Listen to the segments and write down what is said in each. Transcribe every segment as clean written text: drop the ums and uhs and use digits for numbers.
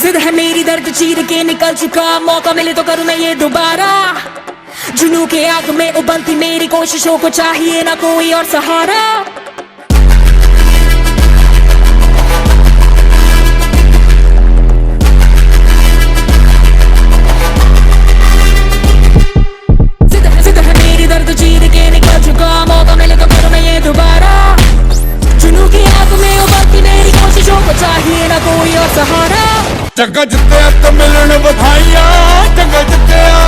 जिद है मेरी दर्द चीर के निकल चुका, मौका मिले तो करूँ मैं ये दोबारा। जुनू के आग में उबलती मेरी कोशिशों को चाहिए ना कोई और सहारा। जिद है मेरी दर्द चीर के निकल चुका, मौका मिले तो करूँ मैं ये दोबारा। जुनू की आग में उबलती मेरी कोशिशों को चाहिए ना कोई और सहारा। चंगा जित्तिया तो मिलन बधाइयां, चंगा जित्तिया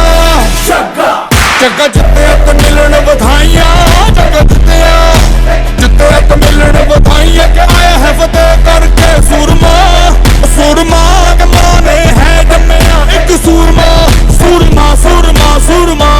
चंगा जित्तिया तो मिलन बधाइयां, चंगा जित्तिया तो मिलन बधाइयां। के आया है फतेह करके सूरमा, सूरमा के माने है जम्मिया एक सूरमा, सूरमा सूरमा सूरमा।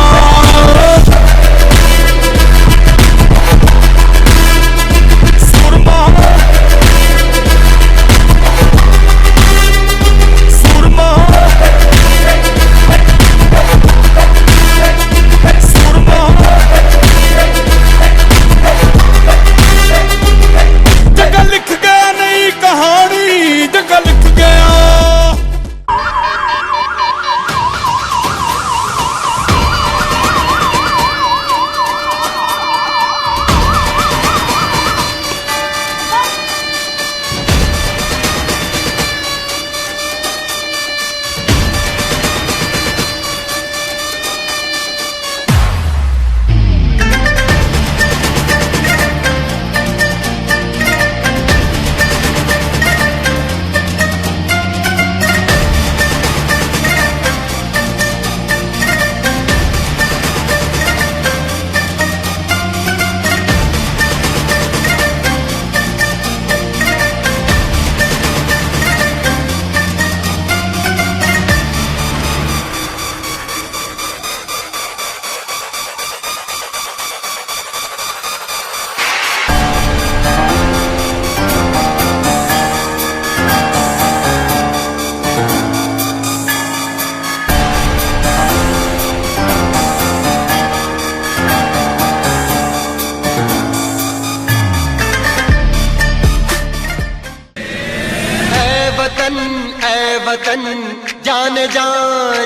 वतन जाने जा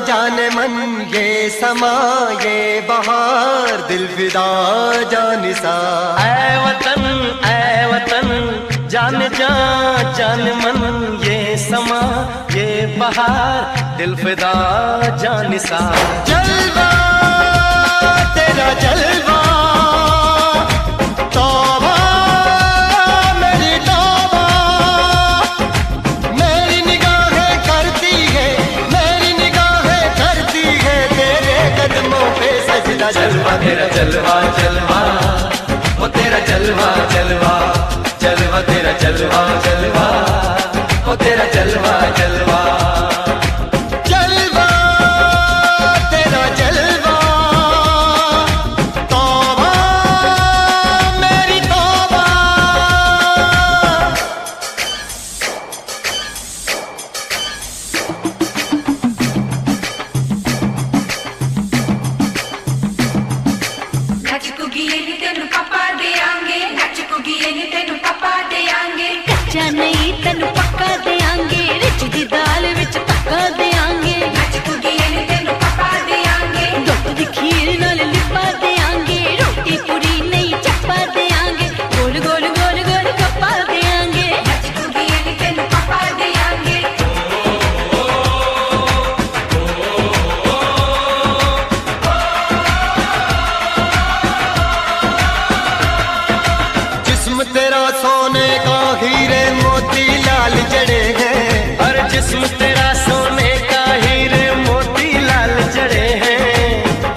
जाने मन, ये समा ये बहार दिल फिदा जानिसा। ऐ वतन जाने जा जाने मन, ये समा ये बहार दिल फिदा जानिसा। जलवा तेरा जलवा, जलवा तेरा जलवा जलवा, वो तेरा जलवा जलवा, जलवा तेरा जलवा जलवा, वो तेरा जलवा जलवा। जलवा तेरा जलवा, तौबा मेरी तौबा। कच्चा नहीं तेनू पक्का देंगे, रिच दी दाल विच तक्का देंगे। दुध दी खीर नाल लिपा देंगे, रोटी पूरी नहीं चप्पा देंगे। गोल गोल गोल गोल कप्पा देंगे। जिस्म तेरा सोने का हीरे मोती लाल जड़े हैं, हर जिस्म तेरा सोने का हीरे मोती लाल जड़े हैं।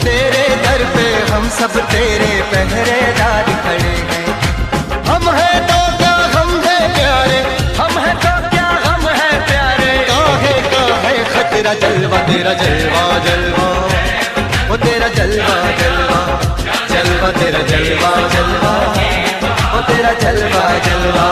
तेरे दर पे हम सब तेरे पहरेदार खड़े हैं। हम हैं तो क्या हम है प्यारे, हम है तो क्या हम है प्यारे। काहे काहे खतरा। जलवा तेरा जलवा जलवा, वो तेरा जलवा जलवा, जलवा तेरा जलवा जलवा, वो तेरा जलवा जलवा।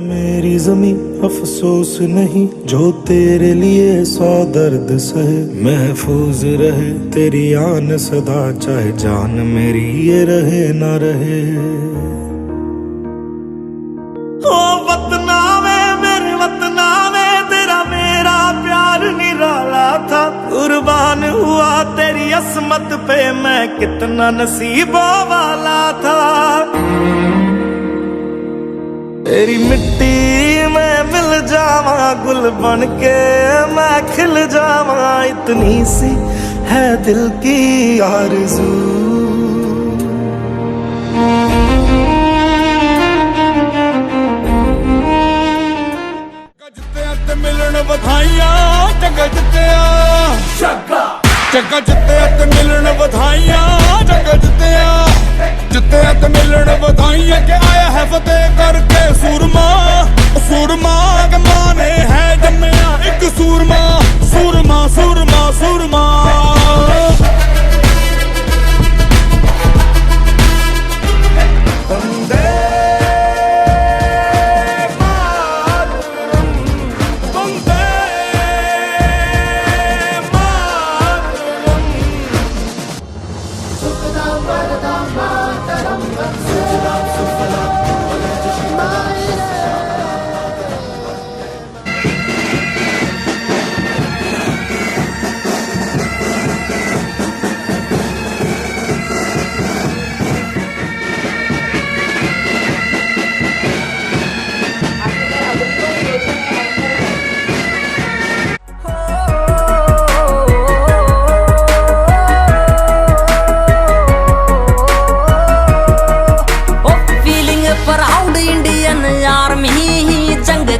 मेरी ज़मीं अफसोस नहीं जो तेरे लिए 100 दर्द सहे, महफूज रहे तेरी आन सदा, चाहे जान मेरी ये रहे ना रहे। ओ वतना में मेरे वतना में तेरा मेरा प्यार निराला था, कुर्बान हुआ तेरी असमत पे मैं कितना नसीबों वाला था। तेरी मिट्टी में मिल जावा गुल बन के मैं खिल जावा, इतनी सी है दिल की आरज़ू। जित्तिया ते मिलन बधाइयां चंगा जित्तिया, चंगा जित्तिया ते मिलन बधाइयां चंगा जित्तिया, जित्तिया ते मिलन बधाइयां के आया है फतेह करके सूरमा, सूरमा के माने है जम्मिया एक सूरमा, सूरमा सूरमा सूरमा।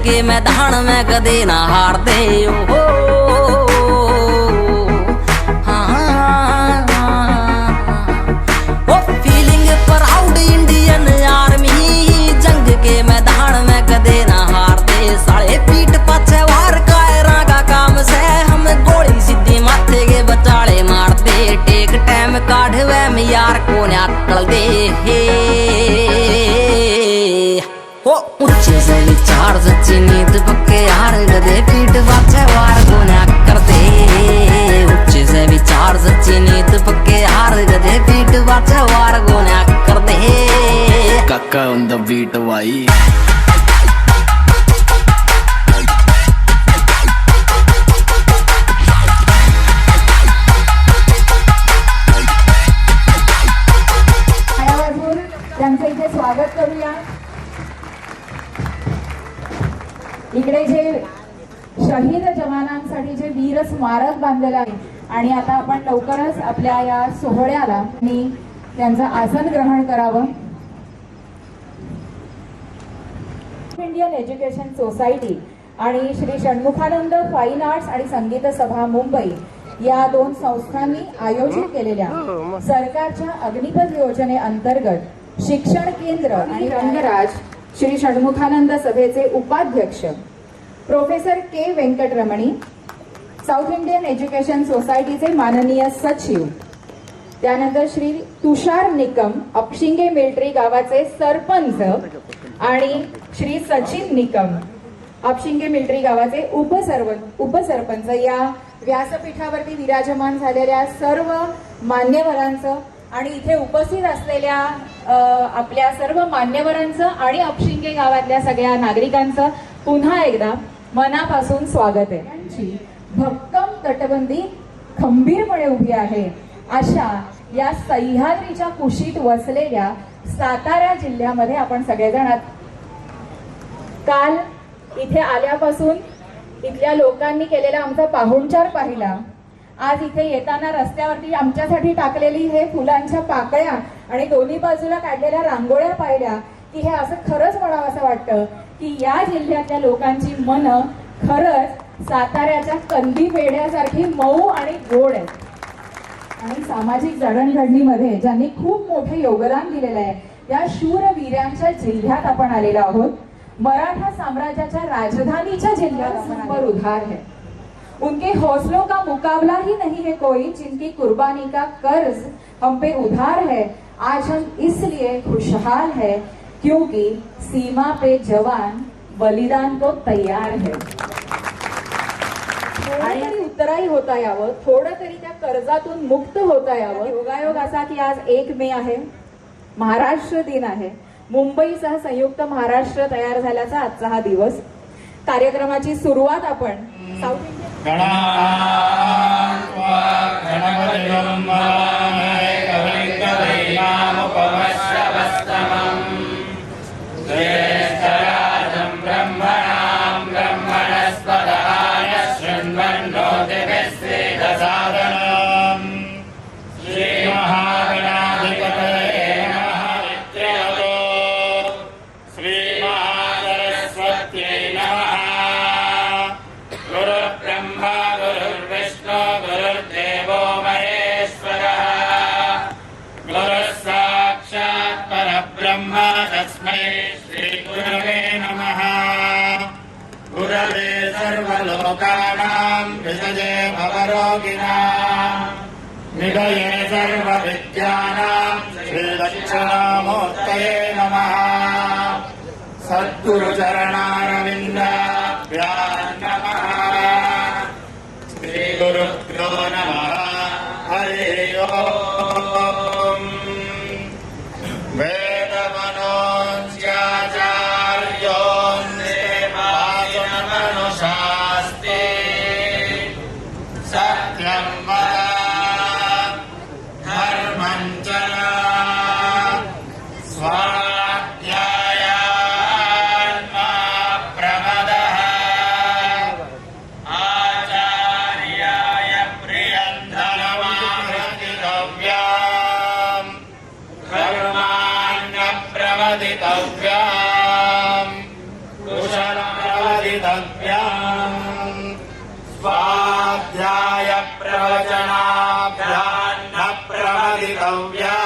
के मैदान में कदे ना हार दे हो, फीलिंग प्राउड इंडियन आर्मी, जंग के मैदान में कदे ना हार दे। साले पीठ पाछे वार कायरा का काम से हम गोली सीधी माथे के बचाले मार दे। टेक टाइम काढ़वे में यार को ना अक्ल दे हो, ऊंचे से विचार सच्ची नींद पक्के यार गधे पीठ पाछे वार को ना कर दे। ऊंचे से विचार सच्ची नींद पक्के यार गधे पीठ पाछे वार को ना कर दे। चक्का ऑन द बीट भाई. त्यांचं इथे स्वागत करूया. इकडे जे शहीद जवानांसाठी जे वीर स्मारक बांधलेलं आहे आणि आता आपण लवकरच आपल्या या सोहळ्याला त्यांचं आसन ग्रहण करावं. इंडियन एज्युकेशन सोसायटी आणि श्री षण्मुखानंद फाईन आर्ट्स आणि संगीत सभा मुंबई या दोन संस्थांनी आयोजित केलेल्या सरकारच्या अग्निपथ योजनेअंतर्गत शिक्षण केंद्र आणि रंगराज श्री षण्मुखानंद सभेचे उपाध्यक्ष प्रोफेसर के वेंकटरमणी, साऊथ इंडियन एज्युकेशन सोसायटीचे माननीय सचिव, त्यानंतर श्री तुषार निकम अपशिंगे मिलिटरी गावाचे सरपंच आणि श्री सचिन निकम अपशिंगे मिलिटरी गावाचे उपसरपंच या व्यासपीठावरती विराजमान झालेल्या सर्व मान्यवरांचं आणि इथे उपस्थित असलेल्या आपल्या सर्व मान्यवरांचं आणि अपशिंगे गावातल्या सगळ्या नागरिकांचं पुन्हा एकदा मनापासून स्वागत आहे. भक्कम तटबंदी खंबीरपणे उभी आहे अशा या सह्याद्रीच्या कुशीत वसलेल्या सातारा जिल्ह्यामध्ये आपण सगळेजण काल इथे आल्यापासून इथल्या लोकांनी केलेला आमचा पाहुणचार पाहिला. आज इथे येताना रस्त्यावरती आमच्यासाठी टाकलेली हे फुलांच्या पाकळ्या आणि दोन्ही बाजूला काढलेल्या रांगोळ्या पाहिल्या की हे असं खरंच म्हणावं असं वाटतं की या जिल्ह्यातल्या लोकांची मन खरंच साताऱ्याच्या कंदी पेढ्यासारखी मऊ आणि गोड आहेत. आणि सामाजिक जडणघडणीमध्ये ज्यांनी खूप मोठे योगदान दिलेलं आहे त्या शूरवीरांच्या जिल्ह्यात आपण आलेलो आहोत. मराठा साम्राज्याच्या राजधानीच्या जिल्ह्यात आपण उधार है. उनके हौसलों का मुकाबला ही नहीं है कोई, जिनकी कुर्बानी का कर्ज हम पे उधार है. आज हम इसलिए खुशहाल है क्योंकि सीमा पे जवान बलिदान को तैयार है. आणि उत्तराई होता यावं, थोडं तरी त्या कर्जातून मुक्त होता यावं. योगायोग असा की आज 1 मे आहे, महाराष्ट्र दिन आहे. मुंबईसह संयुक्त महाराष्ट्र तयार झाल्याचा आजचा हा दिवस. कार्यक्रमाची सुरुवात आपण साऊथ इंडियन गुरवे सर्वलोकानां विजये भवरोगिणां निधये सर्वविद्यानां श्रीदक्षिणामूर्तये नमः. सद्गुरुचरणारविन्दाभ्यां नमः. श्रीगुरुभ्यो नमः. हरिः ओम्. वेदमनोज्याचार्योन्देवायमनुशास्ते सत्यं वद धर्मं चर स्वाध्यायान्मा प्रमदः. आचार्याय प्रियं धर्मार्थितव्याम् धर्मान्न प्रवदितव्याम् कुशलं प्रवदितव्याम्. स्वाध्याय प्रवचनाभ्यान्न प्रवदितव्याम्.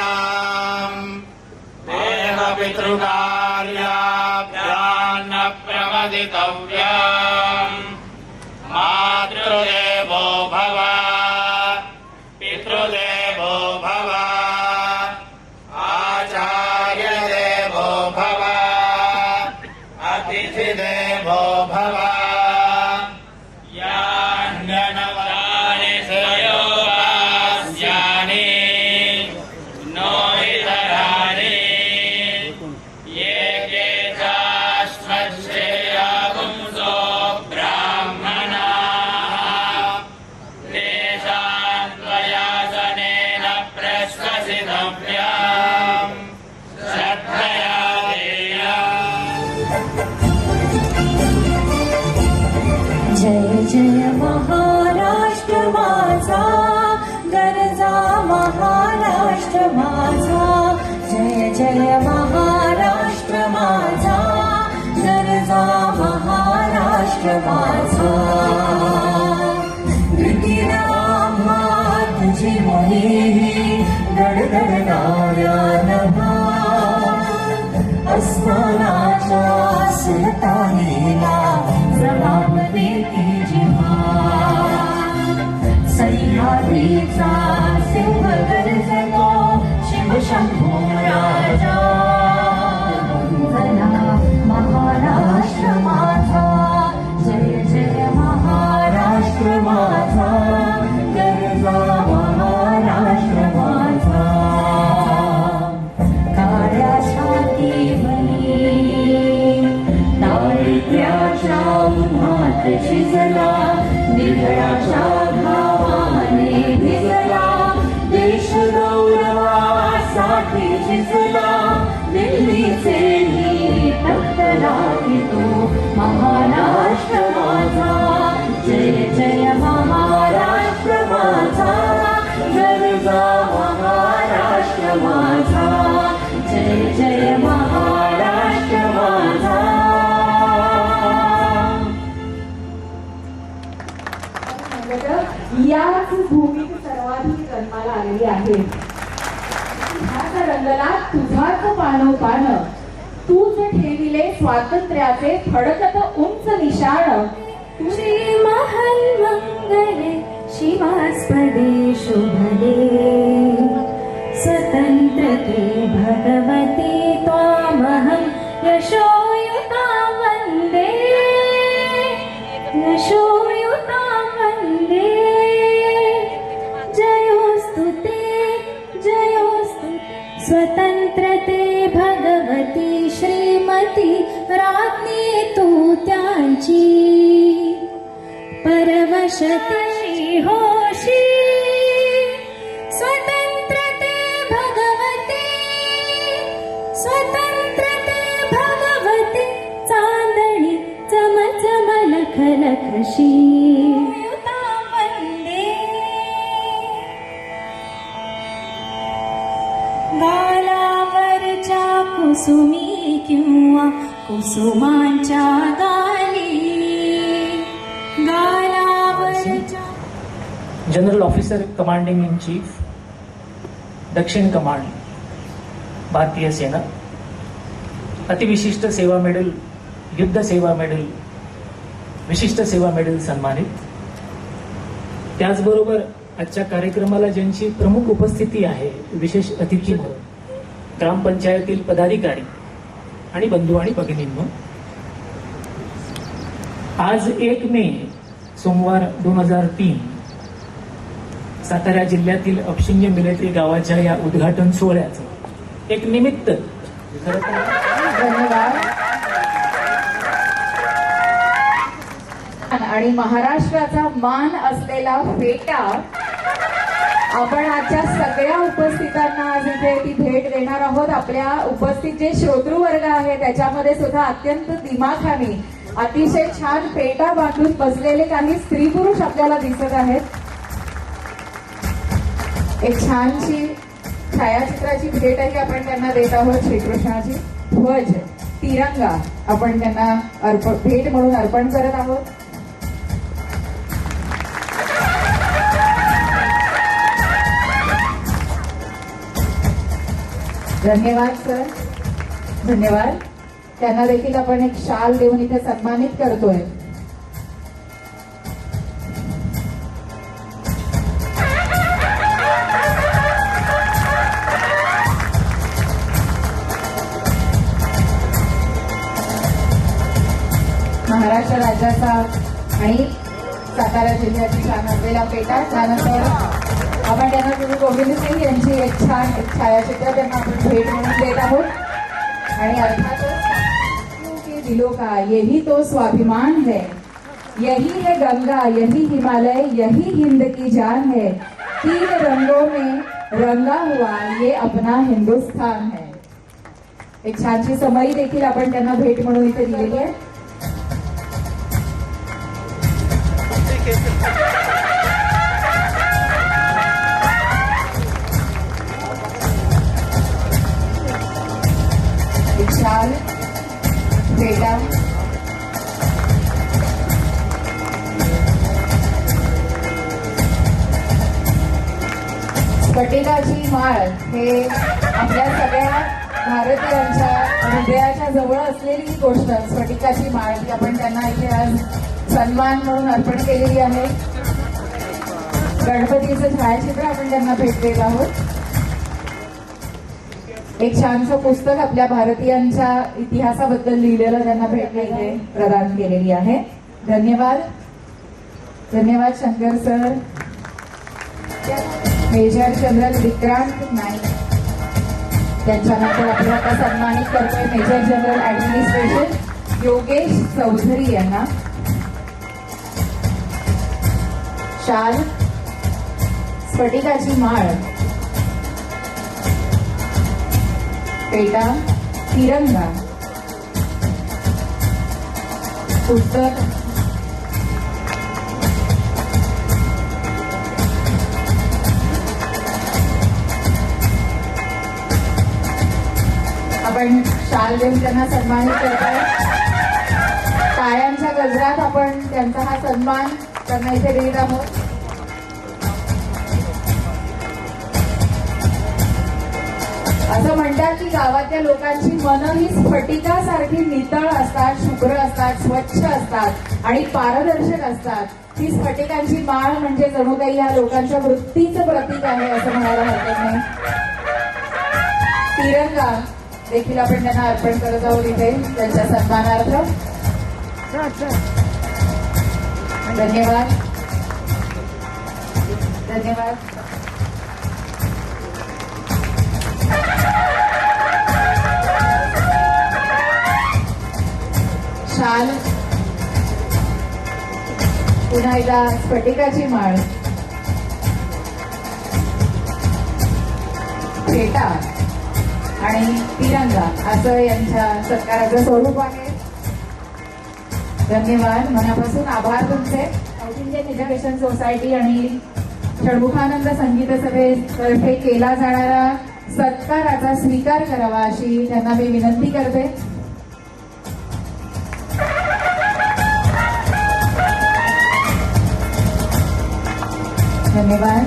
देवपितृकार्याभ्यान्न प्रवदितव्याम्. मातृदेवो भव पितृदेवो भव आचार्यदेवो भव अतिथिदेवो भव. यान्यनवराणि सयोपास्यानि नो इतराणि जय जय महाराष्ट्र माझा गरजा महाराष्ट्र माझा जय जय महाराष्ट्र माझा गरजा महाराष्ट्र माझा विधिरामा तुझी मोही गडगडणाऱ्या नभा अस्मानाच्या सुलतानीला जबाबदारी जिव्हा सह्याद्रीचा सिंह गर्जतो शिवशंभो राजा वंदना महाराष्ट्र माझा जय जय महाराष्ट्र माझा गरजा महाराष्ट्र माझा काळ्या छातीवरी दारिद्र्याच्या उन्हात शिजला निधड्याच्या भावाने भिजला देश गौरवासाठी झिजला दिल्लीचे ही तख्तला की तो महाराष्ट्र माझा जय जय महाराष्ट्र माझा गरजा महाराष्ट्र माझा जय जय महाराष्ट्र माझा याच भूमीत सर्वाधिक जन्माला आलेली आहे ह्याच रंगला तुझाच पान तूच ठेविले स्वातंत्र्याचे फडकत उंच निशाण श्री महल मंगले शिवास्पदे शुभले स्वतंत्रते भगवती त्वामहं यशोयुता वन्दे यशोयुता वन्दे जयोस्तु स्वतंत्रते भगवती श्रीमती राज्ञी तू त्यांची परवशती होशी स्वतंत्रते भगवती चांदणी चम चम लख लखशी वंदे गालावरच्या कुसुमी किंवा कुसुमांच्या गाली गालावरच्या general officer commanding in chief दक्षिण कमांड भारतीय सेना अतिविशिष्ट सेवा मेडल युद्ध सेवा मेडल विशिष्ट सेवा मेडल सन्मानित त्याचबरोबर आजच्या कार्यक्रमाला ज्यांची प्रमुख उपस्थिती आहे विशेष अतिथी म्हणून ग्रामपंचायतील पदाधिकारी आणि बंधू आणि भगिनींनो आज 1 मे सोमवार 2003 सातारा जिल्ह्यातील अपशिंगे मिलिटरी गावाच्या या उद्घाटन सोहळ्याचं एक निमित्त धन्यवाद आणि महाराष्ट्राचा मान असलेला फेटा आपण आजच्या सगळ्या उपस्थितांना आज इथे ती भेट देणार आहोत आपल्या उपस्थित जे श्रोतृवर्ग आहे त्याच्यामध्ये सुद्धा अत्यंत दिमाखाने अतिशय छान फेटा बांधून बसलेले काही स्त्री पुरुष आपल्याला दिसत आहेत एक छानशी छायाचित्राची भेटही आपण त्यांना देत आहोत श्रीकृष्णाची ध्वज तिरंगा आपण त्यांना भेट म्हणून अर्पण करत आहोत धन्यवाद सर धन्यवाद त्यांना देखील आपण एक शाल देऊन इथे सन्मानित करतोय महाराष्ट्र राज्याचा आणि सातारा जिल्ह्याची शान असलेला पेटा त्यानंतर आपण त्यांना गुरु गोविंद सिंग यांची एक छान छायाचित्र त्यांना आपण भेट म्हणून देत आहोत आणि अर्थातच दिलों का यही तो स्वाभिमान है यही है गंगा यही हिमालय यही हिंद की जान है 3 रंगों में रंगा हुआ ये अपना हिंदुस्तान है एक छानशी समई देखील आपण त्यांना भेट म्हणून इथे दिलेली आहे एक शाल, फेटा, स्फटिकाची माळ हे आपल्या सगळ्या भारतीयांच्या हृदयाच्या जवळ असलेली ही गोष्ट. स्फटिकाची माळ ही आपण त्यांना इथे आज सन्मान म्हणून अर्पण केलेली आहे. गणपतीचं छायाचित्र आपण त्यांना भेट देत आहोत. एक छानसं पुस्तक आपल्या भारतीयांच्या इतिहासाबद्दल लिहिलेलं त्यांना भेट इथे प्रदान केलेली आहे. धन्यवाद. धन्यवाद Shankar sir. Major general Vikrant Naik त्यांच्यानंतर आपण आता सन्मानित करतोय major general administration Yogesh Chaudhari यांना. शाल, स्फटिकाची माळ, पेटा, तिरंगा, पुस्तक, आपण शाल देऊन त्यांना सन्मानित करतोय. टाळ्यांच्या गजरात आपण त्यांचा हा सन्मान त्यांना इथे देत आहोत. असं म्हणतात की गावातल्या लोकांची मनं ही स्फटिकासारखी नितळ असतात, शुभ्र असतात, स्वच्छ असतात आणि पारदर्शक असतात. ही स्फटिकांची माळ म्हणजे जणू काही या लोकांच्या वृत्तीचं प्रतीक आहे असं म्हणायला हरकत नाही. तिरंगा देखील आपण त्यांना अर्पण करत आहोत इथे त्यांच्या सन्मानार्थ. धन्यवाद. धन्यवाद. शाल, पुन्हा एकदा स्फटिकाची माळ, फेटा आणि तिरंगा असं यांच्या सत्काराचं स्वरूप आहे. धन्यवाद. मनापासून आभार तुमचे. साऊथ इंडियन एज्युकेशन सोसायटी आणि षण्मुखानंद संगीत सभेतर्फे केला जाणारा सत्काराचा स्वीकार करावा अशी त्यांना मी विनंती करते. धन्यवाद.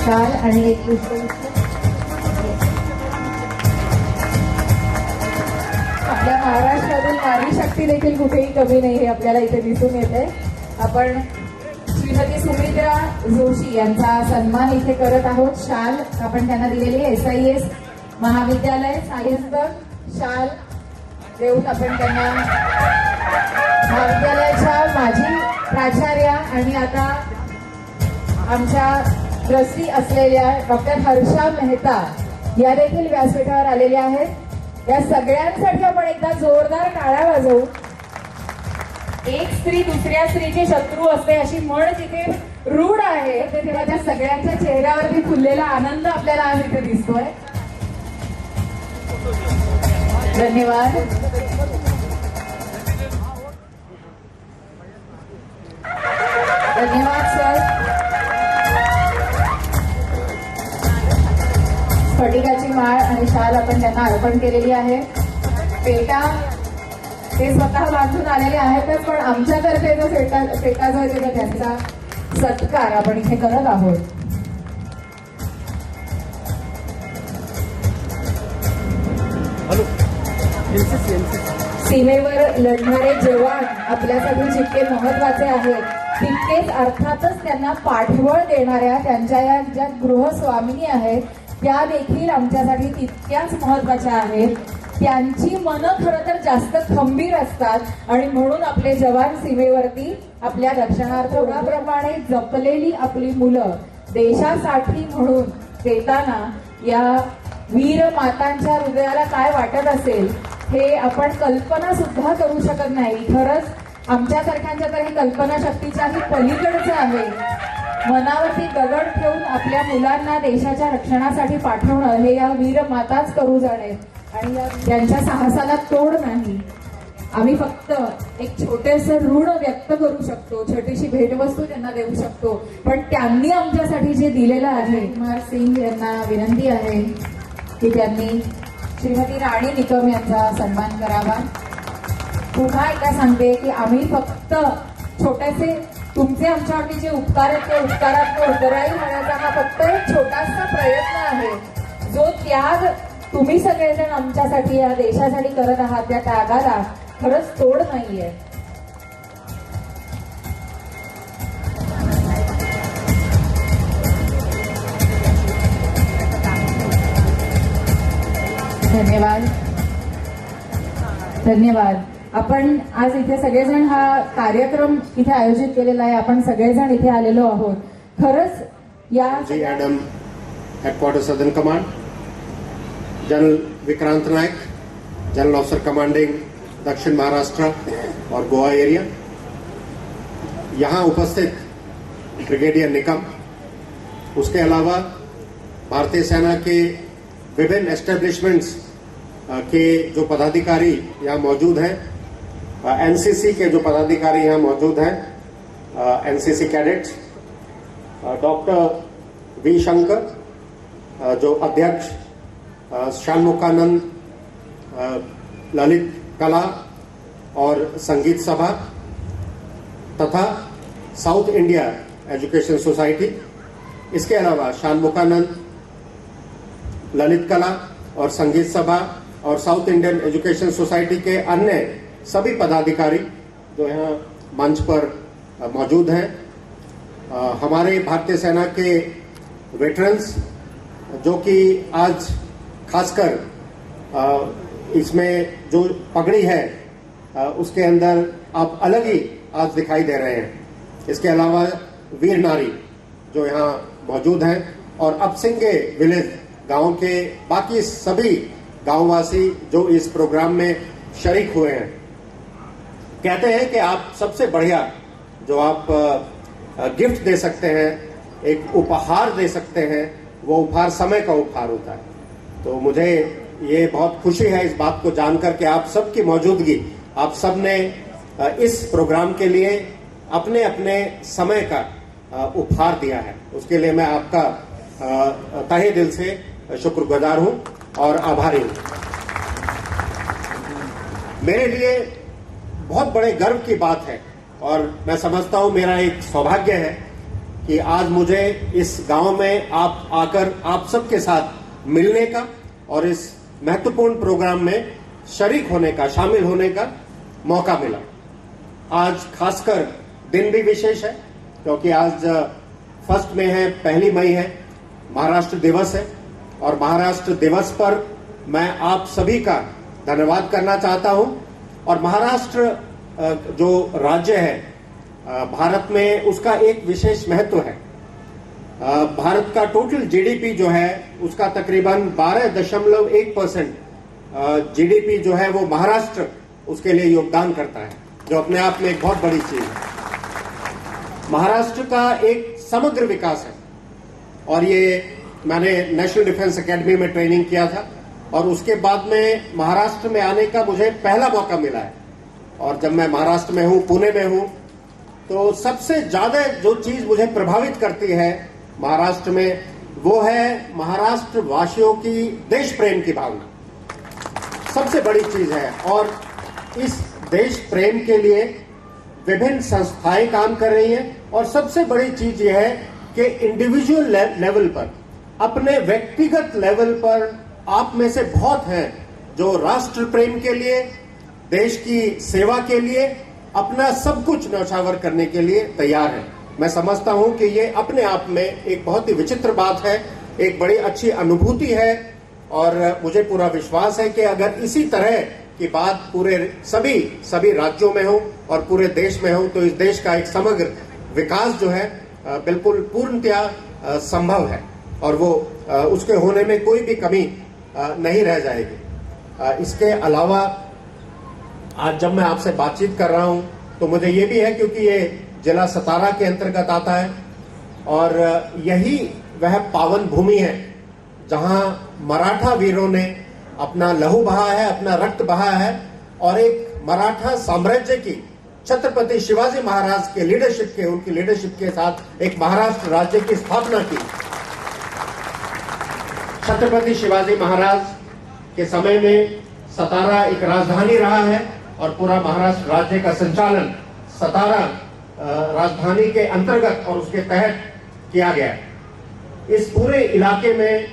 शाल आणि एक पुष्पगुच्छ. आपल्या महाराष्ट्रातील नारी शक्ती देखील कुठेही कमी नाही हे आपल्याला इथे दिसून येते. आपण श्रीमती सुमित्रा जोशी यांचा सन्मान इथे करत आहोत. शाल आपण त्यांना दिलेली SIS महाविद्यालय सायन्सबर्ग शाल देऊन आपण त्यांना महाविद्यालयाच्या माजी प्राचार्या आणि आता आमच्या ट्रस्टी असलेल्या डॉक्टर हर्षा मेहता या देखील व्यासपीठावर आलेल्या आहेत. या सगळ्यांसाठी आपण एकदा जोरदार टाळ्या वाजवू. एक स्त्री दुसऱ्या स्त्रीची शत्रू असते अशी म्हण जिथे रूढ आहे तेव्हा त्या सगळ्यांच्या चेहऱ्यावरती फुललेला आनंद आपल्याला आज इथे दिसतोय. धन्यवाद. धन्यवाद सर. स्फटिकाची माळ आणि शाल आपण त्यांना अर्पण केलेली आहे. पेटा ते स्वतः बांधून आलेले आहेतच पण आमच्यातर्फे जो पेटा जो आहे त्यांचा सत्कार आपण इथे करत आहोत. सीमेवर लढणारे जवान आपल्यासाठी जितके महत्वाचे आहेत तितकेच अर्थातच त्यांना पाठबळ देणाऱ्या त्यांच्या या ज्या गृहस्वामिनी आहेत त्या देखील आमच्यासाठी तितक्याच महत्वाच्या आहेत. त्यांची मनं खरं तर जास्त खंबीर असतात आणि म्हणून आपले जवान सीमेवरती आपल्या रक्षणार्थ उन्हाप्रमाणे जपलेली आपली मुलं देशासाठी म्हणून देताना या वीर मातांच्या हृदयाला काय वाटत असेल हे आपण कल्पना सुद्धा करू शकत नाही. खरंच आमच्यासारख्यांच्या तर हे कल्पना शक्तीच्याही पलीकडचं आहे. मनावरती दगड ठेवून आपल्या मुलांना देशाच्या रक्षणासाठी पाठवणं हे या वीर माताच करू जाणे आणि त्यांच्या साहसाला तोड नाही. आम्ही फक्त एक छोटेसे ऋण व्यक्त करू शकतो, छोटीशी भेटवस्तू त्यांना देऊ शकतो, पण त्यांनी आमच्यासाठी जे दिलेलं आहे. कुमार सिंग यांना विनंती आहे की त्यांनी श्रीमती राणी निकम यांचा सन्मान करावा. पुन्हा एकदा सांगते की आम्ही फक्त छोटेसे तुमचे आमच्यावरती जे उपकार आहेत ते उपकारात उतराई होण्याचा हा फक्त एक छोटासा प्रयत्न आहे. जो त्याग तुम्ही सगळेजण आमच्यासाठी या देशासाठी करत आहात त्या त्यागाला खरंच तोड नाहीये. धन्यवाद धन्यवाद. आपण आज इथे सगळेजण हा कार्यक्रम इथे आयोजित केलेला आहे. आपण सगळेजण इथे आलेलो आहोत. खरंच या एडम headquarter southern command, general Vikrant Nayak, general officer commanding दक्षिण महाराष्ट्र और गोवा एरिया, यहाँ उपस्थित ब्रिगेडियर निकम, उसके अलावा भारतीय सेना के विभिन्न एस्टेब्लिशमेंट्स के जो पदाधिकारी यहाँ मौजूद हैं, एनसीसी के जो पदाधिकारी यहाँ मौजूद हैं, NCC cadets, doctor V Shankar जो अध्यक्ष, षण्मुखानंद ललित कला और संगीत सभा तथा साउथ इंडिया एजुकेशन सोसाइटी, इसके अलावा षण्मुखानंद ललित कला और संगीत सभा और साउथ इंडियन एजुकेशन सोसाइटी के अन्य सभी पदाधिकारी जो यहाँ मंच पर मौजूद हैं, हमारे भारतीय सेना के वेटरन्स जो कि आज खासकर इसमें जो पगड़ी है उसके अंदर आप अलग ही आज दिखाई दे रहे हैं. इसके अलावा वीर नारी जो यहाँ मौजूद हैं और अपसिंगे विलेज गांव के बाकी सभी गांववासी जो इस प्रोग्राम में शरीक हुए हैं. कहते हैं कि आप सबसे बढ़िया जो आप गिफ्ट दे सकते हैं, एक उपहार दे सकते हैं, वो उपहार समय का उपहार होता है. तो मुझे ये बहुत खुशी है इस बात को जानकर कि आप सबकी मौजूदगी, आप सब ने इस प्रोग्राम के लिए अपने अपने समय का उपहार दिया है. उसके लिए मैं आपका तहे दिल से शुक्रगुजार हूं और आभारी हूं. मेरे लिए बहुत बड़े गर्व की बात है और मैं समझता हूं मेरा एक सौभाग्य है कि आज मुझे इस गांव में आप आकर आप सबके साथ मिलने का और इस महत्वपूर्ण प्रोग्राम में शरीक होने का, शामिल होने का मौका मिला. आज खासकर दिन भी विशेष है क्योंकि आज 1 मई है, 1 मई है, महाराष्ट्र दिवस है और महाराष्ट्र दिवस पर मैं आप सभी का धन्यवाद करना चाहता हूं. और महाराष्ट्र जो राज्य है भारत में, उसका एक विशेष महत्व है. भारत का टोटल जीडीपी जो है उसका तकरीबन 12.1% जीडीपी जो है वो महाराष्ट्र उसके लिए योगदान करता है, जो अपने आप में एक बहुत बड़ी चीज है. महाराष्ट्र का एक समग्र विकास है और ये मैंने नेशनल डिफेंस एकेडमी में ट्रेनिंग किया था और उसके बाद में महाराष्ट्र में आने का मुझे पहला मौका मिला है. और जब मैं महाराष्ट्र में हूं, पुणे में हूं, तो सबसे ज्यादा जो चीज मुझे प्रभावित करती है महाराष्ट्र में वो है महाराष्ट्र वासियों की देश प्रेम की भावना. सबसे बड़ी चीज है और इस देश प्रेम के लिए विभिन्न संस्थाएं काम कर रही हैं. और सबसे बड़ी चीज यह है कि इंडिविजुअल लेवल पर, अपने व्यक्तिगत लेवल पर आप में से बहुत हैं जो राष्ट्र प्रेम के लिए, देश की सेवा के लिए अपना सब कुछ न्यौछावर करने के लिए तैयार हैं. मैं समझता हूं कि ये अपने आप में एक बहुत ही विचित्र बात है, एक बड़ी अच्छी अनुभूति है और मुझे पूरा विश्वास है कि अगर इसी तरह की बात पूरे सभी राज्यों में हो और पूरे देश में हो तो इस देश का एक समग्र विकास जो है बिल्कुल पूर्णतया संभव है और वो उसके होने में कोई भी कमी नहीं रह जाएगी. इसके अलावा आज जब मैं आपसे बातचीत कर रहा हूं तो मुझे ये भी है क्योंकि ये जिला सतारा के अंतर्गत आता है और यही वह पावन भूमि है जहां मराठा वीरों ने अपना लहू बहा है, अपना रक्त बहा है और एक मराठा साम्राज्य की छत्रपति शिवाजी महाराज के उनकी लीडरशिप के साथ एक महाराष्ट्र राज्य की स्थापना की। छत्रपति शिवाजी महाराज के समय में सतारा एक राजधानी रहा है और पूरा महाराष्ट्र राज्य का संचालन सतारा राजधानी के अंतर्गत और उसके तहत किया गया। इस पूरे इलाके में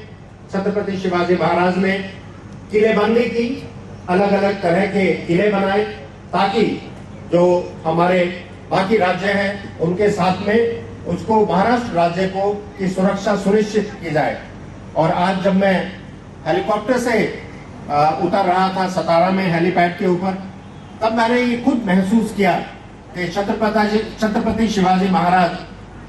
छत्रपति शिवाजी महाराज ने किलेबंदी की, अलग अलग तरह के किले बनाए ताकि जो हमारे बाकी राज्य हैं उनके साथ में उसको महाराष्ट्र राज्य को की सुरक्षा सुनिश्चित की जाए। और आज जब मैं हेलीकॉप्टर से उतर रहा था सतारा में हेलीपैड के ऊपर, तब मैंने ये खुद महसूस किया कि छत्रपति शिवाजी महाराज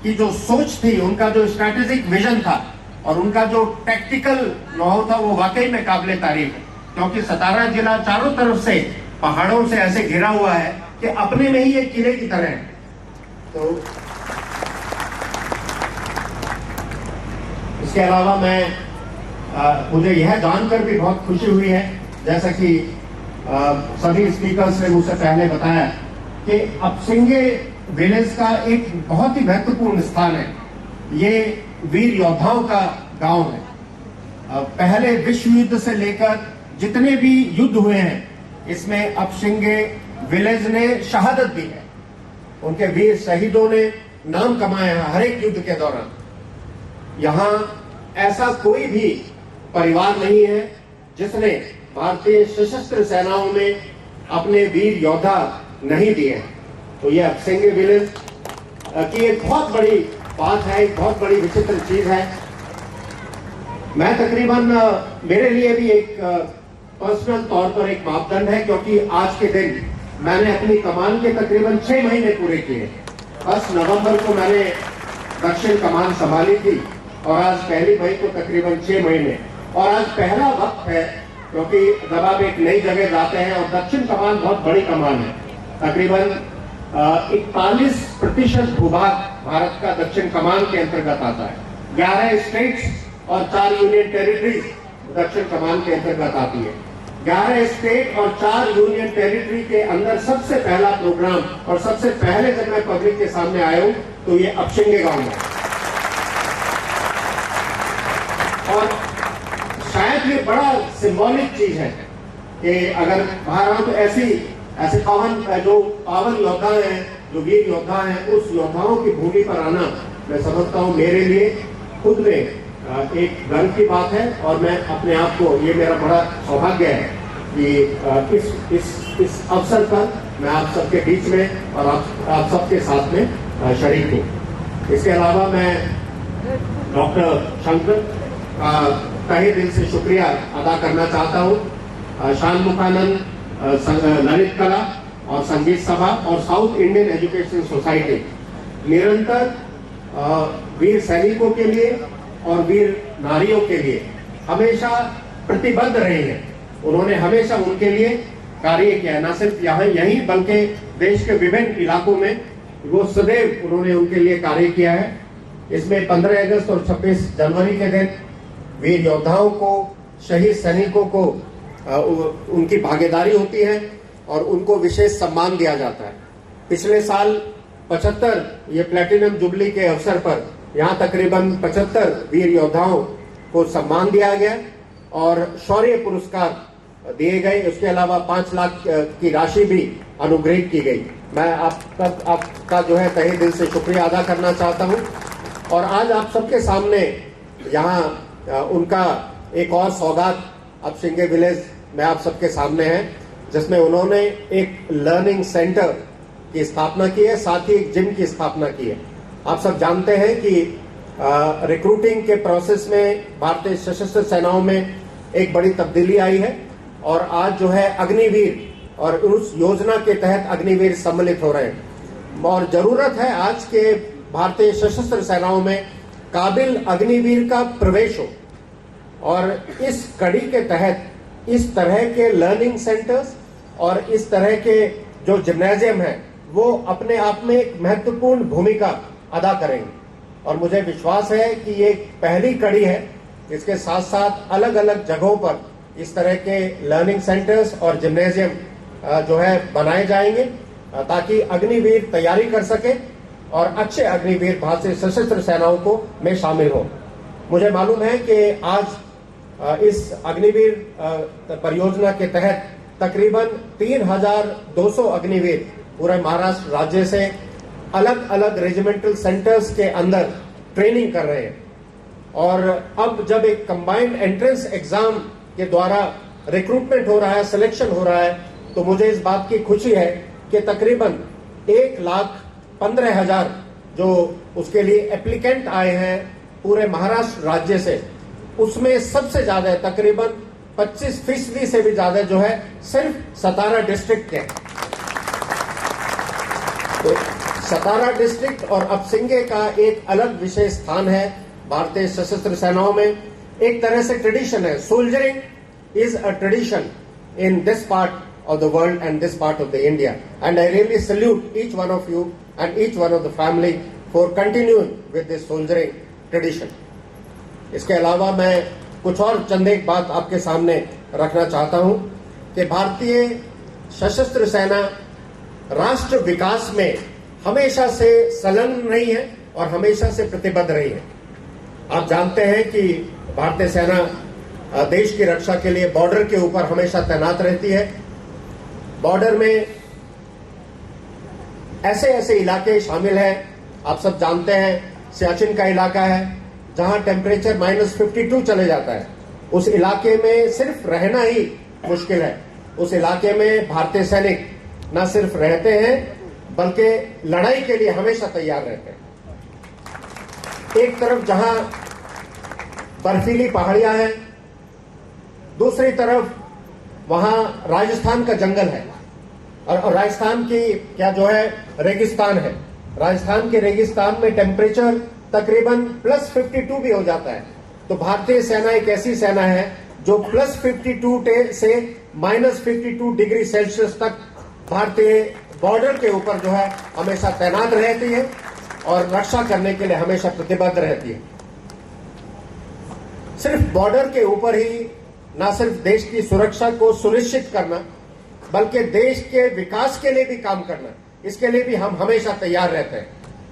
की जो सोच थी, उनका जो स्ट्रैटेजिक विजन था और उनका जो टैक्टिकल नॉलेज था वो वाकई में काबिले तारीफ है। क्योंकि सतारा जिला चारों तरफ से पहाड़ों से ऐसे घिरा हुआ है कि अपने में ही एक किले की तरह है। तो इसके अलावा मुझे यह जानकर भी बहुत खुशी हुई है, जैसा कि सभी स्पीकर्स ने मुझसे पहले बताया, कि अपसिंगे विलेज का एक बहुत ही महत्वपूर्ण स्थान है। ये वीर योद्धाओं का गांव है। पहले विश्व युद्ध से लेकर जितने भी युद्ध हुए हैं, इसमें अपसिंगे विलेज ने शहादत दी है। उनके वीर शहीदों ने नाम कमाया है हर एक युद्ध के दौरान। यहाँ ऐसा कोई भी परिवार नहीं है जिसने भारतीय सशस्त्र सेनाओं में अपने वीर योद्धा नहीं दिए हैं। तो ये अपसिंगे विलेज की एक बहुत बड़ी बात है, एक बहुत बड़ी विचित्र चीज है। मैं तकरीबन मेरे लिए भी एक पर्सनल तौर पर एक मापदंड है, क्योंकि आज के दिन मैंने अपनी कमान के तकरीबन 6 महीने पूरे किए। 10 नवंबर को मैंने दक्षिण कमान संभाली थी और आज 1 मई को तकरीबन 6 महीने। और आज पहला वक्त है, क्योंकि जब आप एक नई जगह जाते हैं, और दक्षिण कमान बहुत बड़ी कमान है, तकरीबन 41% भूभाग भारत का दक्षिण कमान के अंतर्गत आता है। 11 स्टेट्स और 4 यूनियन टेरिटरीज दक्षिण कमान के अंतर्गत आती है। 11 स्टेट और 4 यूनियन टेरिटरी के अंदर सबसे पहला प्रोग्राम और सबसे पहले जब मैं पब्लिक के सामने आया हूं तो ये अपसिंगे गांव में। और शायद ये बड़ा सिंबॉलिक चीज है कि अगर बाहर आओ तो ऐसे पावन योद्धा हैं, जो वीर योद्धा हैं, उस योद्धाओं की भूमि पर आना मैं समझता हूं मेरे लिए खुद में एक गर्व की बात है। और मैं अपने आप को, ये मेरा बड़ा सौभाग्य है कि इस अवसर पर मैं आप सबके बीच में और आप सबके साथ में शरीक हूँ। इसके अलावा मैं डॉक्टर शंकर का तहे दिल से शुक्रिया अदा करना चाहता हूँ। शानमुखानंद ललित कला और संगीत सभा और साउथ इंडियन एजुकेशन सोसाइटी निरंतर वीर सैनिकों के लिए और वीर नारियों के लिए हमेशा प्रतिबद्ध रहे हैं। उन्होंने हमेशा उनके लिए कार्य किया, न सिर्फ यहीं बल्कि देश के विभिन्न इलाकों में वो सदैव उन्होंने उनके लिए कार्य किया है। इसमें 15 अगस्त और 26 जनवरी के दिन वीर योद्धाओं को, शहीद सैनिकों को उनकी भागीदारी होती है और उनको विशेष सम्मान दिया जाता है। पिछले साल 75 ये प्लेटिनम जुबली के अवसर पर यहाँ तकरीबन 75 वीर योद्धाओं को सम्मान दिया गया और शौर्य पुरस्कार दिए गए। उसके अलावा 5 लाख की राशि भी अनुग्रहित की गई। मैं आपका जो है तहे दिल से शुक्रिया अदा करना चाहता हूँ। और आज आप सबके सामने यहाँ उनका एक और सौगात अपसिंगे विलेज में आप सबके सामने है, जिसमें उन्होंने एक लर्निंग सेंटर की स्थापना की है, साथ ही एक जिम की स्थापना की है। आप सब जानते हैं कि रिक्रूटिंग के प्रोसेस में भारतीय सशस्त्र सेनाओं में एक बड़ी तब्दीली आई है और आज जो है अग्निवीर, और उस योजना के तहत अग्निवीर सम्मिलित हो रहे हैं। और जरूरत है आज के भारतीय सशस्त्र सेनाओं में काबिल अग्निवीर का प्रवेश हो। और इस कड़ी के तहत इस तरह के लर्निंग सेंटर्स और इस तरह के जो जिम्नेजियम है वो अपने आप में एक महत्वपूर्ण भूमिका अदा करेंगे। और मुझे विश्वास है कि ये पहली कड़ी है। इसके साथ साथ अलग अलग जगहों पर इस तरह के लर्निंग सेंटर्स और जिम्नेजियम जो है बनाए जाएंगे ताकि अग्निवीर तैयारी कर सके और अच्छे अग्निवीर भारतीय सशस्त्र सेनाओं को में शामिल हो। मुझे मालूम है कि आज इस अग्निवीर परियोजना के तहत तकरीबन 3,200 अग्निवीर पूरे महाराष्ट्र राज्य से अलग अलग रेजिमेंटल सेंटर्स के अंदर ट्रेनिंग कर रहे हैं। और अब जब एक कंबाइंड एंट्रेंस एग्जाम के द्वारा रिक्रूटमेंट हो रहा है, सिलेक्शन हो रहा है, तो मुझे इस बात की खुशी है कि तकरीबन 1,15,000 जो उसके लिए एप्लीकेंट आए हैं पूरे महाराष्ट्र राज्य से, उसमें सबसे ज्यादा तकरीबन 25% से भी ज्यादा जो है सिर्फ सतारा डिस्ट्रिक्ट के। तो सतारा डिस्ट्रिक्ट और अपसिंगे का एक अलग विशेष स्थान है भारतीय सशस्त्र सेनाओं में। एक तरह से ट्रेडिशन है, soldiering is a tradition in this part of the world and this part of the India, and I really salute each one of you and each one of the family for continuing with this soldiering tradition. इसके अलावा मैं कुछ और चंद एक बात आपके सामने रखना चाहता हूं कि भारतीय सशस्त्र सेना राष्ट्र विकास में हमेशा से संलग्न रही है और हमेशा से प्रतिबद्ध रही है। आप जानते हैं कि भारतीय सेना देश की रक्षा के लिए बॉर्डर के ऊपर हमेशा तैनात रहती है। बॉर्डर में ऐसे ऐसे इलाके शामिल हैं, आप सब जानते हैं, सियाचिन का इलाका है जहां टेम्परेचर -52 चले जाता है। उस इलाके में सिर्फ रहना ही मुश्किल है। उस इलाके में भारतीय सैनिक न सिर्फ रहते हैं बल्कि लड़ाई के लिए हमेशा तैयार रहते हैं। एक तरफ जहां बर्फीली पहाड़ियां हैं, दूसरी तरफ वहां राजस्थान का जंगल है और राजस्थान की क्या जो है रेगिस्तान है। राजस्थान के रेगिस्तान में टेम्परेचर तकरीबन +52 भी हो जाता है। तो भारतीय सेना एक ऐसी सेना है जो +52 से -52 डिग्री सेल्सियस तक भारतीय बॉर्डर के ऊपर जो है हमेशा तैनात रहती है और रक्षा करने के लिए हमेशा प्रतिबद्ध रहती है। सिर्फ बॉर्डर के ऊपर ही न सिर्फ देश की सुरक्षा को सुनिश्चित करना बल्कि देश के विकास के लिए भी काम करना, इसके लिए भी हम हमेशा तैयार रहते हैं।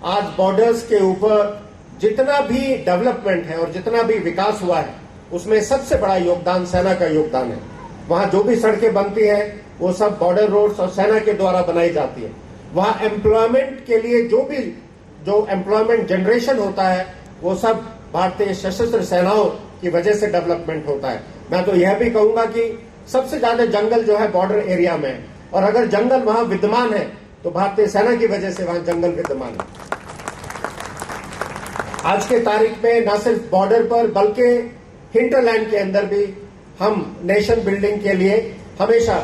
आज बॉर्डर्स के ऊपर जितना भी डेवलपमेंट है और जितना भी विकास हुआ है उसमें सबसे बड़ा योगदान सेना का योगदान है। वहां जो भी सड़कें बनती हैं वो सब बॉर्डर रोड्स और सेना के द्वारा बनाई जाती है। वहां एम्प्लॉयमेंट के लिए जो एम्प्लॉयमेंट जनरेशन होता है वो सब भारतीय सशस्त्र सेनाओं की वजह से डेवलपमेंट होता है। मैं तो यह भी कहूंगा कि सबसे ज्यादा जंगल जो है बॉर्डर एरिया में है और अगर जंगल वहां विद्यमान है तो भारतीय सेना की वजह से वहां जंगल विद्यमान है। आज के तारीख में न सिर्फ बॉर्डर पर बल्कि हिंटरलैंड के अंदर भी हम नेशन बिल्डिंग के लिए हमेशा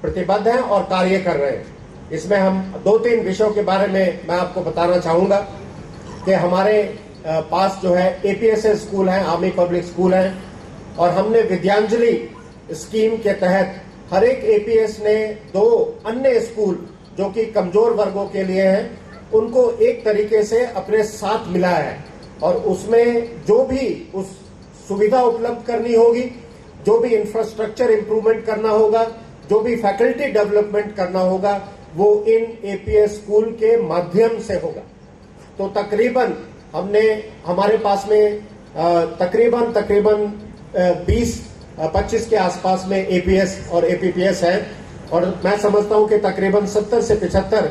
प्रतिबद्ध हैं और कार्य कर रहे हैं। इसमें हम 2-3 विषयों के बारे में मैं आपको बताना चाहूंगा कि हमारे पास जो है APSS स्कूल है, आर्मी पब्लिक स्कूल है, और हमने विद्यांजलि स्कीम के तहत हर एक APS ने 2 अन्य स्कूल जो कि कमजोर वर्गों के लिए हैं उनको एक तरीके से अपने साथ मिलाया है और उसमें जो भी उस सुविधा उपलब्ध करनी होगी, जो भी इंफ्रास्ट्रक्चर इंप्रूवमेंट करना होगा, जो भी फैकल्टी डेवलपमेंट करना होगा वो इन APS स्कूल के माध्यम से होगा। तो तकरीबन हमारे पास में तकरीबन 20-25 के आसपास में APS और APPS है और मैं समझता हूं कि तकरीबन 70 से 75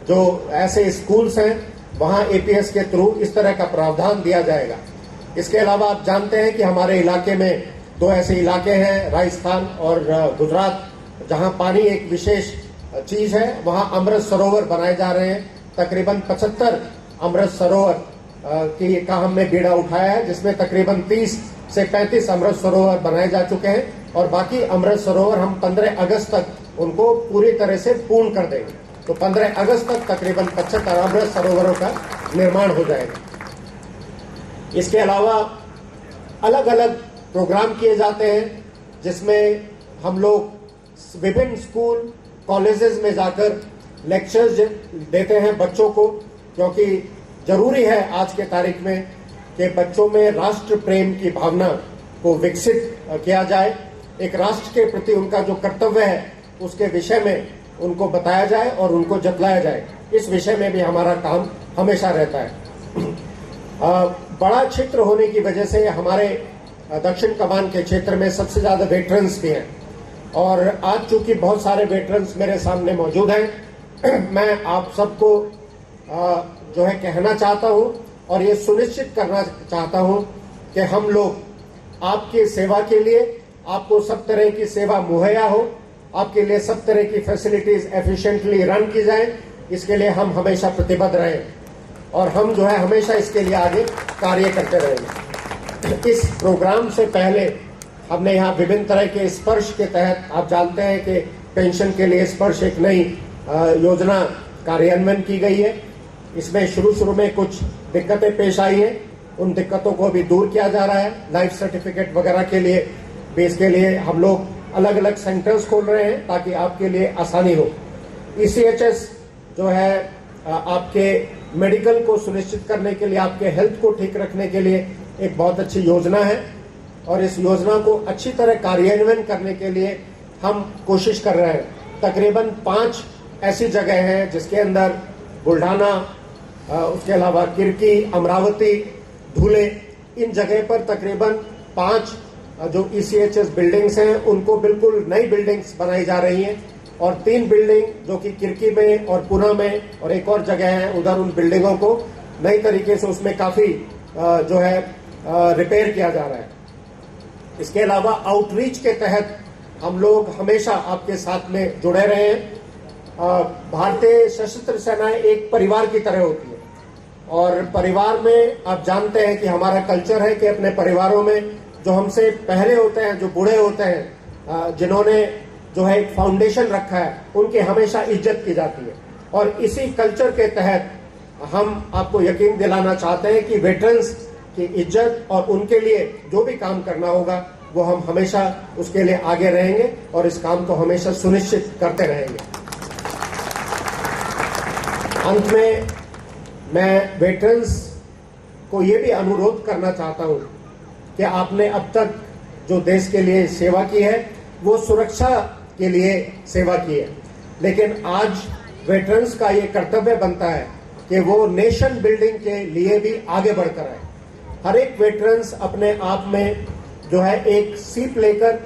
जो ऐसे स्कूल्स हैं वहां APS के थ्रू इस तरह का प्रावधान दिया जाएगा। इसके अलावा आप जानते हैं कि हमारे इलाके में 2 ऐसे इलाके हैं, राजस्थान और गुजरात, जहां पानी एक विशेष चीज है। वहां अमृत सरोवर बनाए जा रहे हैं। तकरीबन 75 अमृत सरोवर का हमने बीड़ा उठाया है, जिसमें तकरीबन 30 से 35 अमृत सरोवर बनाए जा चुके हैं और बाकी अमृत सरोवर हम 15 अगस्त तक उनको पूरी तरह से पूर्ण कर देंगे। तो 15 अगस्त तक तकरीबन 75 अमृत सरोवरों का निर्माण हो जाएगा। इसके अलावा अलग अलग प्रोग्राम किए जाते हैं जिसमें हम लोग विभिन्न स्कूल कॉलेजेस में जाकर लेक्चर्स देते हैं बच्चों को, क्योंकि जरूरी है आज के तारीख में कि बच्चों में राष्ट्र प्रेम की भावना को विकसित किया जाए। एक राष्ट्र के प्रति उनका जो कर्तव्य है उसके विषय में उनको बताया जाए और उनको जतलाया जाए, इस विषय में भी हमारा काम हमेशा रहता है। बड़ा क्षेत्र होने की वजह से हमारे दक्षिण कमान के क्षेत्र में सबसे ज्यादा वेटरन्स भी हैं, और आज चूंकि बहुत सारे वेटरन्स मेरे सामने मौजूद हैं, मैं आप सबको जो है कहना चाहता हूं और ये सुनिश्चित करना चाहता हूं कि हम लोग आपकी सेवा के लिए, आपको सब तरह की सेवा मुहैया हो, आपके लिए सब तरह की फैसिलिटीज एफिशिएंटली रन की जाए, इसके लिए हम हमेशा प्रतिबद्ध रहें और हम जो है हमेशा इसके लिए आगे कार्य करते रहेंगे। इस प्रोग्राम से पहले हमने यहाँ विभिन्न तरह के स्पर्श के तहत, आप जानते हैं कि पेंशन के लिए स्पर्श एक नई योजना कार्यान्वयन की गई है। इसमें शुरू में कुछ दिक्कतें पेश आई हैं, उन दिक्कतों को भी दूर किया जा रहा है। लाइफ सर्टिफिकेट वगैरह के लिए भी इसके लिए हम लोग अलग अलग सेंटर्स खोल रहे हैं ताकि आपके लिए आसानी हो। ECHS जो है आपके मेडिकल को सुनिश्चित करने के लिए, आपके हेल्थ को ठीक रखने के लिए एक बहुत अच्छी योजना है, और इस योजना को अच्छी तरह कार्यान्वयन करने के लिए हम कोशिश कर रहे हैं। तकरीबन 5 ऐसी जगह हैं जिसके अंदर बुल्ढाना, उसके अलावा किरकी, अमरावती, धुले, इन जगह पर तकरीबन 5 जो ECHS बिल्डिंग्स हैं उनको बिल्कुल नई बिल्डिंग्स बनाई जा रही हैं, और 3 बिल्डिंग जो कि किरकी में और पुणे में और एक और जगह है, उधर उन बिल्डिंगों को नई तरीके से उसमें काफी जो है रिपेयर किया जा रहा है। इसके अलावा आउटरीच के तहत हम लोग हमेशा आपके साथ में जुड़े रहे हैं। भारतीय सशस्त्र सेनाएं एक परिवार की तरह होती है, और परिवार में आप जानते हैं कि हमारा कल्चर है कि अपने परिवारों में जो हमसे पहले होते हैं, जो बूढ़े होते हैं, जिन्होंने जो है एक फाउंडेशन रखा है, उनकी हमेशा इज्जत की जाती है। और इसी कल्चर के तहत हम आपको यकीन दिलाना चाहते हैं कि वेटरन्स की इज्जत और उनके लिए जो भी काम करना होगा वो हम हमेशा उसके लिए आगे रहेंगे और इस काम को हमेशा सुनिश्चित करते रहेंगे। अंत में मैं वेटरन्स को ये भी अनुरोध करना चाहता हूं कि आपने अब तक जो देश के लिए सेवा की है वो सुरक्षा के लिए सेवा की है, लेकिन आज वेटरन्स का ये कर्तव्य बनता है कि वो नेशन बिल्डिंग के लिए भी आगे बढ़कर आए। हर एक वेटरन्स अपने आप में जो है एक सीप लेकर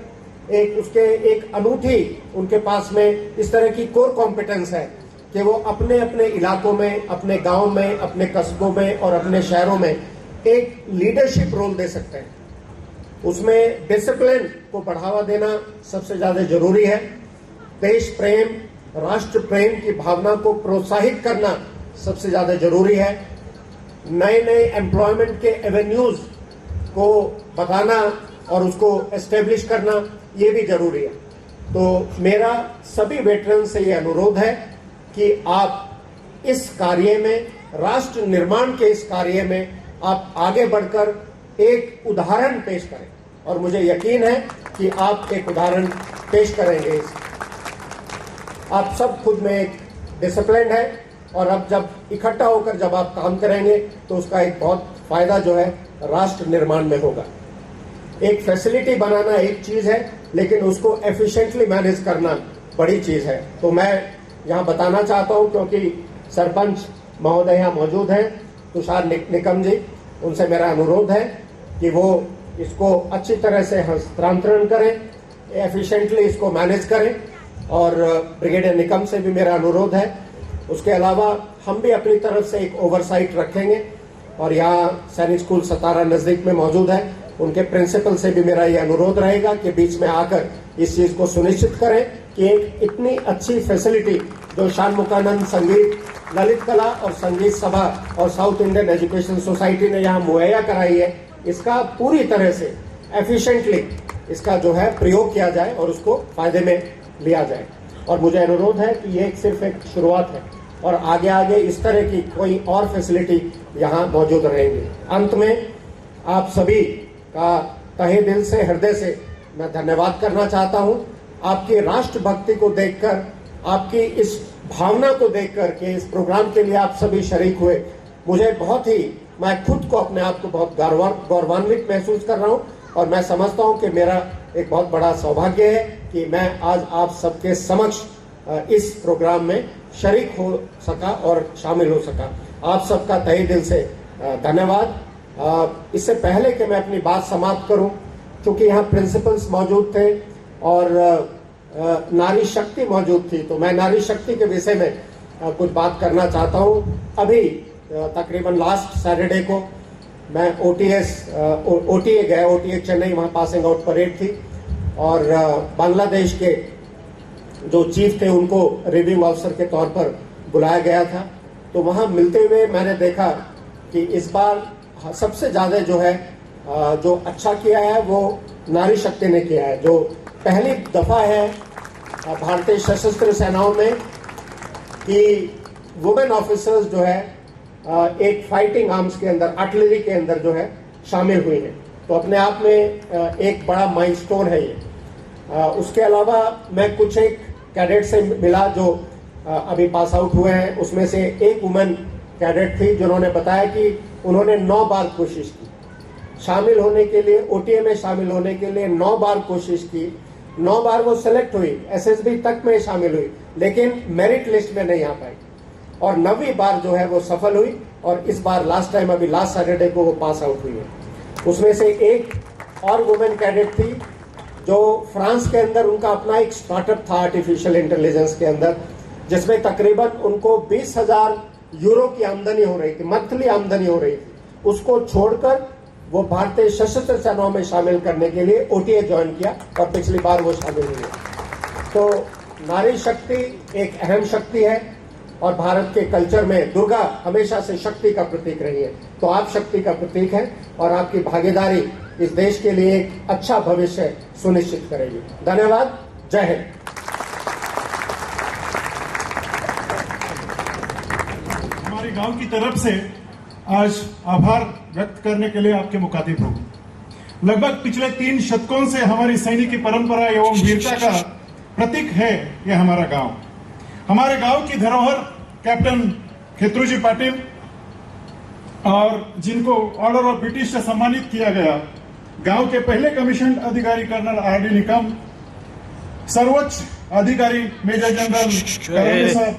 एक अनूठी उनके पास में इस तरह की कोर कॉम्पिटेंस है कि वो अपने अपने इलाकों में, अपने गांव में, अपने कस्बों में और अपने शहरों में एक लीडरशिप रोल दे सकते हैं। उसमें डिसिप्लिन को बढ़ावा देना सबसे ज्यादा जरूरी है। देश प्रेम, राष्ट्र प्रेम की भावना को प्रोत्साहित करना सबसे ज्यादा जरूरी है। नए नए एम्प्लॉयमेंट के एवेन्यूज को बताना और उसको एस्टेब्लिश करना ये भी जरूरी है। तो मेरा सभी वेटरन से ये अनुरोध है कि आप इस कार्य में, राष्ट्र निर्माण के इस कार्य में आप आगे बढ़कर एक उदाहरण पेश करें, और मुझे यकीन है कि आप एक उदाहरण पेश करेंगे। आप सब खुद में एक डिसिप्लिन है, और अब जब इकट्ठा होकर जब आप काम करेंगे तो उसका एक बहुत फायदा जो है राष्ट्र निर्माण में होगा। एक फैसिलिटी बनाना एक चीज है, लेकिन उसको एफिशिएंटली मैनेज करना बड़ी चीज है। तो मैं यहाँ बताना चाहता हूँ, क्योंकि सरपंच महोदय यहाँ मौजूद हैं, तुषार निकम जी, उनसे मेरा अनुरोध है कि वो इसको अच्छी तरह से हस्तांतरण करें, एफिशिएंटली इसको मैनेज करें, और ब्रिगेडियर निकम से भी मेरा अनुरोध है। उसके अलावा हम भी अपनी तरफ से एक ओवरसाइट रखेंगे, और यहाँ सैनिक स्कूल सतारा नजदीक में मौजूद है, उनके प्रिंसिपल से भी मेरा ये अनुरोध रहेगा कि बीच में आकर इस चीज को सुनिश्चित करें कि एक इतनी अच्छी फैसिलिटी जो शानमुखानंद संगीत, ललित कला और संगीत सभा और साउथ इंडियन एजुकेशन सोसाइटी ने यहाँ मुहैया कराई है, इसका पूरी तरह से एफिशिएंटली इसका जो है प्रयोग किया जाए और उसको फायदे में लिया जाए। और मुझे अनुरोध है कि ये सिर्फ एक शुरुआत है, और आगे आगे इस तरह की कोई और फैसिलिटी यहाँ मौजूद रहेंगी। अंत में आप सभी का तहे दिल से, हृदय से मैं धन्यवाद करना चाहता हूँ। आपकी राष्ट्रभक्ति को देखकर, आपकी इस भावना को देखकर कि इस प्रोग्राम के लिए आप सभी शरीक हुए, मुझे बहुत ही, मैं खुद को, अपने आप को बहुत गौरवान्वित महसूस कर रहा हूँ, और मैं समझता हूँ कि मेरा एक बहुत बड़ा सौभाग्य है कि मैं आज आप सबके समक्ष इस प्रोग्राम में शरीक हो सका और शामिल हो सका। आप सबका तहे दिल से धन्यवाद। इससे पहले कि मैं अपनी बात समाप्त करूं, क्योंकि यहाँ प्रिंसिपल्स मौजूद थे और नारी शक्ति मौजूद थी, तो मैं नारी शक्ति के विषय में कुछ बात करना चाहता हूं। अभी तकरीबन लास्ट सैटरडे को मैं ओटीए गया, ओटीए चेन्नई, वहाँ पासिंग आउट परेड थी और बांग्लादेश के जो चीफ थे उनको रिव्यू ऑफिसर के तौर पर बुलाया गया था। तो वहाँ मिलते हुए मैंने देखा कि इस बार सबसे ज़्यादा जो है जो अच्छा किया है वो नारी शक्ति ने किया है। जो पहली दफ़ा है भारतीय सशस्त्र सेनाओं में कि वुमेन ऑफिसर्स जो है एक फाइटिंग आर्म्स के अंदर, आर्टिलरी के अंदर जो है शामिल हुई है, तो अपने आप में एक बड़ा माइलस्टोन है ये। उसके अलावा मैं कुछ एक कैडेट से मिला जो अभी पास आउट हुए हैं। उसमें से एक वुमेन कैडेट थी जिन्होंने बताया कि उन्होंने 9 बार कोशिश की शामिल होने के लिए, ओटीए में शामिल होने के लिए 9 बार कोशिश की। 9 बार वो सिलेक्ट हुई, एसएसबी तक में शामिल हुई, लेकिन मेरिट लिस्ट में नहीं आ पाई और 9वीं बार जो है वो सफल हुई और इस बार लास्ट टाइम अभी लास्ट सैटरडे को वो पास आउट हुई है। उसमें से एक और वुमेन कैडेट थी जो फ्रांस के अंदर उनका अपना एक स्टार्टअप था आर्टिफिशियल इंटेलिजेंस के अंदर, जिसमें तकरीबन उनको 20,000 यूरो की आमदनी हो रही थी, मंथली आमदनी हो रही थी। उसको छोड़कर वो भारतीय सशस्त्र सेनाओं में शामिल करने के लिए ओटीए ज्वाइन किया और पिछली बार वो शामिल हुई। तो नारी शक्ति एक अहम शक्ति है और भारत के कल्चर में दुर्गा हमेशा से शक्ति का प्रतीक रही है, तो आप शक्ति का प्रतीक है और आपकी भागीदारी इस देश के लिए एक अच्छा भविष्य सुनिश्चित करेगी। धन्यवाद। जय हिंद। हमारे गांव की तरफ से आज आभार व्यक्त करने के लिए आपके मुखातिब हूं। लगभग पिछले 3 शतकों से हमारी सैनिक की परंपरा एवं वीरता का प्रतीक है यह हमारा गांव। हमारे गांव की धरोहर कैप्टन खेत्रुजी पाटिल और जिनको ऑर्डर ऑफ ब्रिटिश से सम्मानित किया गया, गांव के पहले कमीशन अधिकारी कर्नल आर डी निकम, सर्वोच्च अधिकारी मेजर जनरल करण साहब,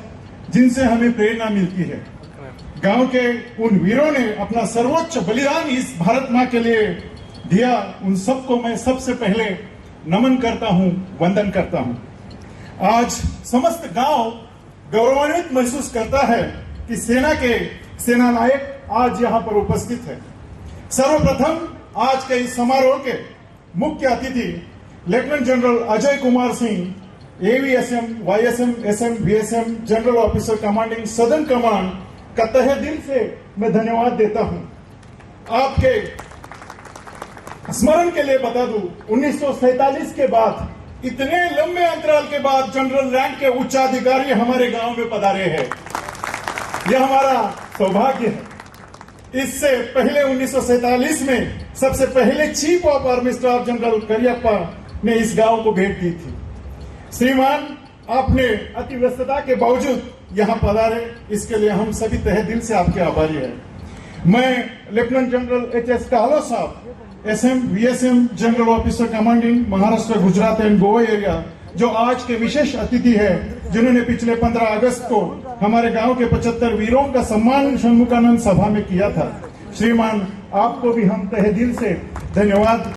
जिनसे हमें प्रेरणा मिलती है। गांव के उन वीरों ने अपना सर्वोच्च बलिदान इस भारत मां के लिए दिया, उन सबको मैं सबसे पहले नमन करता हूं, वंदन करता हूं। आज समस्त गांव गौरवान्वित महसूस करता है कि सेना के सेना नायक आज यहां पर उपस्थित है। सर्वप्रथम आज के इस समारोह के मुख्य अतिथि lieutenant general Ajay Kumar Singh, AVSM, YSM, SM, BSM, general officer commanding southern command का तहे दिल से मैं धन्यवाद देता हूं। आपके स्मरण के लिए बता दूं, 1947 के बाद इतने लंबे अंतराल के बाद जनरल रैंक के उच्चाधिकारी हमारे गांव में पधारे हैं। यह हमारा सौभाग्य है। इससे पहले 1947 में सबसे पहले chief of army staff general Cariappa ने इस गांव को भेंट दी थी। श्रीमान, आपने अति व्यस्तता के बावजूद यहां पधारे, इसके लिए हम सभी तहे दिल से आपके आभारी हैं। मैं लेफ्टिनेंट जनरल एच.एस. कालो साहब, SM, VSM, general officer commanding Maharashtra, Gujarat and Goa area, जो आज के विशेष अतिथि है, जिन्होंने पिछले 15 अगस्त को हमारे गांव के 75 वीरों का सम्मान षणमुखानंद सभा में किया था। श्रीमान, आपको भी हम तहे दिल से धन्यवाद